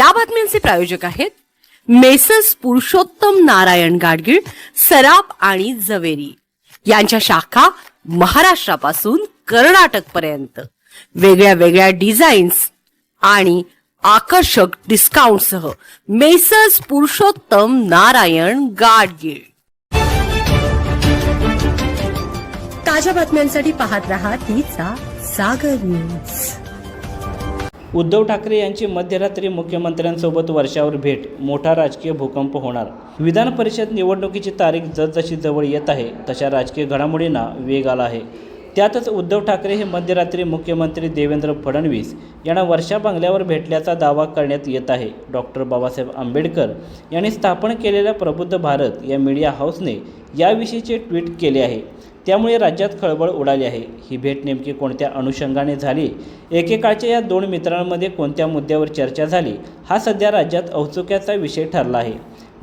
या बातम्यांचे प्रायोजक आहेत मेसर्स पुरुषोत्तम नारायण गाडगीळ, सराफ आणि जवेरी यांच्या शाखा महाराष्ट्रापासून कर्नाटक पर्यंत वेगळ्या वेगळ्या डिझाईन्स आणि आकर्षक डिस्काउंटसह मेसर्स पुरुषोत्तम नारायण गाडगीळ। ताज्या बातम्यांसाठी पाहत रहा तिचा सागर न्यूज। उद्धव ठाकरे यांची मध्यरात्री मुख्यमंत्र्यांसोबत वर्षावर भेट, मोठा राजकीय भूकंप होणार। विधान परिषद निवडणुकीची तारीख जसजशी जवळ येत आहे तशा राजकीय घडामोडींना वेग आला आहे। त्यातच उद्धव ठाकरे हे मध्यरात्री मुख्यमंत्री देवेंद्र फडणवीस यांना वर्षा बंगल्यावर भेटल्याचा दावा करण्यात येत आहे। डॉक्टर बाबासाहेब आंबेडकर यांनी स्थापन केलेल्या प्रबुद्ध भारत या मीडिया हाऊसने याविषयीचे ट्विट केले आहे। त्यामुळे राज्यात खळबळ उडाली आहे। ही भेट नेमकी कोणत्या अनुषंगाने झाली, एकेकाळच्या या दोन मित्रांमध्ये कोणत्या मुद्द्यावर चर्चा झाली, हा सध्या राज्यात औत्सुक्याचा विषय ठरला आहे।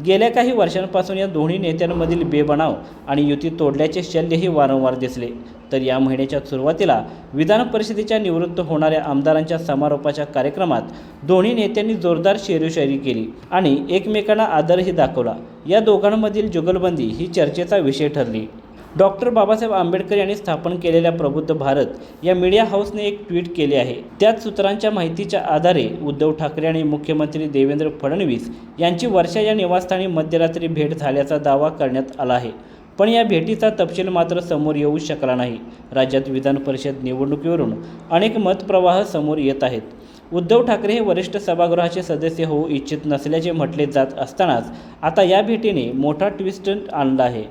गेल्या काही वर्षांपासून या दोन्ही नेत्यांमधील बेबनाव आणि युती तोडल्याचे शल्यही वारंवार दिसले। तर या महिन्याच्या सुरुवातीला विधान परिषदेच्या निवृत्त होणाऱ्या आमदारांच्या समारोपाच्या कार्यक्रमात दोन्ही नेत्यांनी जोरदार शेरोशायरी केली आणि एकमेकांना आदरही दाखवला। या दोघांमधील जुगलबंदी ही चर्चेचा विषय ठरली। डॉक्टर बाबासाहेब आंबेडकर यांनी स्थापन केलेल्या प्रबुद्ध भारत या मीडिया हाऊसने एक ट्विट केले आहे। त्यात सूत्रांच्या माहितीच्या आधारे उद्धव ठाकरे आणि मुख्यमंत्री देवेंद्र फडणवीस यांची वर्षा या निवासस्थानी मध्यरात्री भेट झाल्याचा दावा करण्यात आला आहे। पण या भेटीचा तपशील मात्र समोर येऊ शकला नाही। राज्यात विधान परिषद निवडणुकीवरून अनेक मतप्रवाह समोर येत आहेत। उद्धव ठाकरे हे वरिष्ठ सभागृहाचे सदस्य होऊ इच्छित नसल्याचे म्हटले जात असतानाच आता या भेटीने मोठा ट्विस्ट आणला आहे।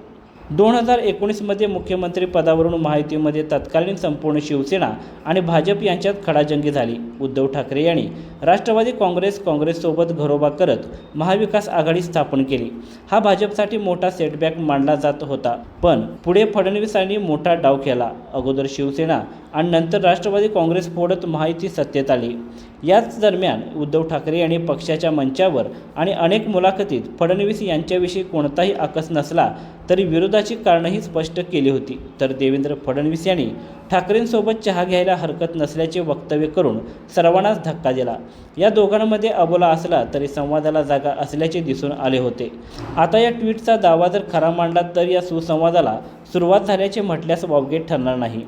2019 मध्ये मुख्यमंत्री पदावरून महायुतीमध्ये तत्कालीन संपूर्ण शिवसेना आणि भाजप यांच्यात खडाजंगी झाली। उद्धव ठाकरे यांनी राष्ट्रवादी काँग्रेससोबत घरोबा करत महाविकास आघाडी स्थापन केली। हा भाजपसाठी मोठा सेटबॅक मानला जात होता। पण पुढे फडणवीसांनी मोठा डाव केला। अगोदर शिवसेना आणि नंतर राष्ट्रवादी काँग्रेस फोडत महायुती सत्तेत आली। याच दरम्यान उद्धव ठाकरे यांनी पक्षाच्या मंचावर आणि अनेक मुलाखतीत फडणवीस यांच्याविषयी कोणताही आकस नसला तरी विरोधाची कारणंही स्पष्ट केली होती। तर देवेंद्र फडणवीस यांनी ठाकरेंसोबत चहा घ्यायला हरकत नसल्याचे वक्तव्य करून सर्वांनाच धक्का दिला। या दोघांमध्ये अबोला असला तरी संवादाला जागा असल्याचे दिसून आले होते। आता या ट्विटचा दावा जर खरा मांडला तर या सुसंवादाला सुरुवात झाल्याचे म्हटल्यास वावगे ठरणार नाही।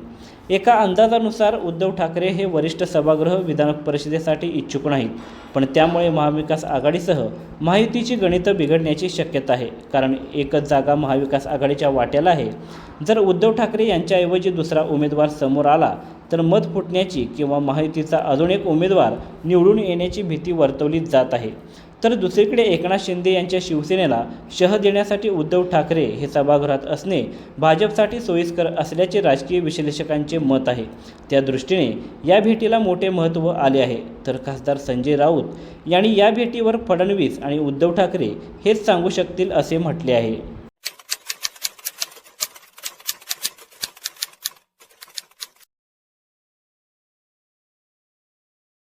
एका अंदाजानुसार उद्धव ठाकरे हे वरिष्ठ सभागृह विधान परिषदेसाठी इच्छुक नाहीत, पण त्यामुळे महाविकास आघाडीसह महायुतीची गणितं बिघडण्याची शक्यता आहे। कारण एकच जागा महाविकास आघाडीच्या वाट्याला आहे। जर उद्धव ठाकरे यांच्याऐवजी दुसरा उमेदवार समोर आला तर मत फुटण्याची किंवा महायुतीचा अजून एक उमेदवार निवडून येण्याची भीती वर्तवली जात आहे। तर दुसरीकडे एकनाथ शिंदे यांच्या शिवसेनेला शह देण्यासाठी उद्धव ठाकरे हे सभागृहात असणे भाजपसाठी सोयीस्कर असल्याचे राजकीय विश्लेषकांचे मत आहे। त्या दृष्टीने या भेटीला मोठे महत्त्व आले आहे। तर खासदार संजय राऊत यांनी या भेटीवर फडणवीस आणि उद्धव ठाकरे हेच सांगू शकतील असे म्हटले आहे।